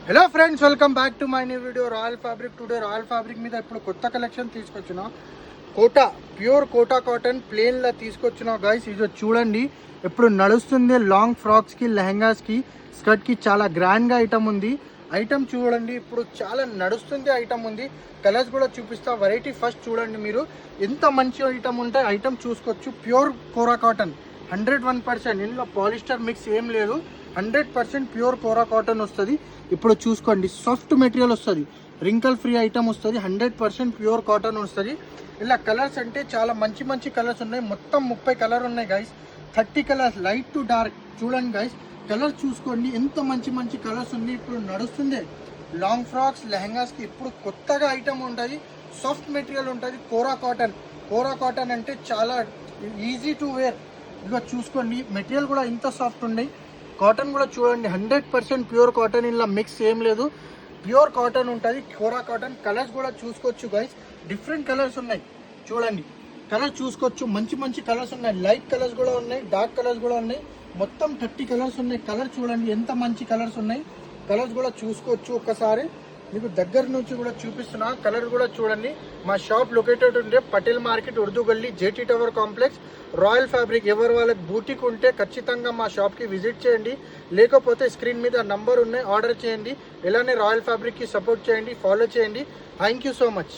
Hello friends, welcome back to my new video royal fabric. Today royal fabric మీద ఇప్పుడు కొత్త collection తీసుకొచ్చిన quota pure quota cotton ప్లేన్లా తీసుకొచ్చిన guys. ఇది చూడండి, ఇప్పుడు నడుస్తుంది లాంగ్ ఫ్రాక్స్కి, లెహంగాస్కి, స్కర్ట్కి చాలా గ్రాండ్గా ఐటమ్ ఉంది. ఐటమ్ చూడండి, ఇప్పుడు చాలా నడుస్తుంది ఐటమ్ ఉంది. కలర్స్ కూడా చూపిస్తా. వెరైటీ ఫస్ట్ చూడండి, మీరు ఎంత మంచి ఐటమ్ ఉంటే ఐటమ్ చూసుకోవచ్చు. ప్యూర్ కోరా కాటన్ 101%. ఇందులో పాలిస్టర్ మిక్స్ ఏం లేదు. 100% ప్యూర్ కోరా కాటన్ వస్తుంది. ఇప్పుడు చూసుకోండి, సాఫ్ట్ మెటీరియల్ వస్తుంది, రింకల్ ఫ్రీ ఐటమ్ వస్తుంది. 100% ప్యూర్ కాటన్ వస్తుంది. ఇలా కలర్స్ అంటే చాలా మంచి మంచి కలర్స్ ఉన్నాయి. మొత్తం 30 కలర్ ఉన్నాయి guys. 30 colours, light to dark. చూడండి గైస్, కలర్ చూసుకోండి, ఎంత మంచి మంచి కలర్స్ ఉన్నాయి. ఇప్పుడు నడుస్తుంది లాంగ్ ఫ్రాక్స్, లెహంగాస్కి ఇప్పుడు కొత్తగా ఐటమ్ ఉంటుంది. సాఫ్ట్ మెటీరియల్ ఉంటుంది, కోరా కాటన్. కోరా కాటన్ అంటే చాలా ఈజీ టు వేర్. ఇలా చూసుకోండి, మెటీరియల్ కూడా ఇంత సాఫ్ట్ ఉన్నాయి. కాటన్ కూడా చూడండి, 100% ప్యూర్ కాటన్. ఇలా మిక్స్ ఏం లేదు, ప్యూర్ కాటన్ ఉంటుంది, కోరా కాటన్. కలర్స్ కూడా చూసుకోవచ్చు గైస్, డిఫరెంట్ కలర్స్ ఉన్నాయి. చూడండి, కలర్ చూసుకోవచ్చు, మంచి మంచి కలర్స్ ఉన్నాయి. లైట్ కలర్స్ కూడా ఉన్నాయి, డార్క్ కలర్స్ కూడా ఉన్నాయి. మొత్తం 30 కలర్స్ ఉన్నాయి. కలర్ చూడండి, ఎంత మంచి కలర్స్ ఉన్నాయి. కలర్స్ కూడా చూసుకోవచ్చు. ఒకసారి మీకు దగ్గర నుంచి కూడా చూపిస్తున్నా. కలర్ కూడా చూడండి. మా షాప్ లొకేటెడ్ ఉండే పటేల్ మార్కెట్, ఉర్దూ గల్లీ, JT tower complex, royal fabric. ఎవరు వాళ్ళకి బూటిక్ ఉంటే ఖచ్చితంగా మా షాప్కి విజిట్ చేయండి. లేకపోతే స్క్రీన్ మీద నంబర్ ఉన్నాయి, ఆర్డర్ చేయండి. ఇలానే రాయల్ ఫ్యాబ్రిక్కి సపోర్ట్ చేయండి, ఫాలో చేయండి. Thank you so much.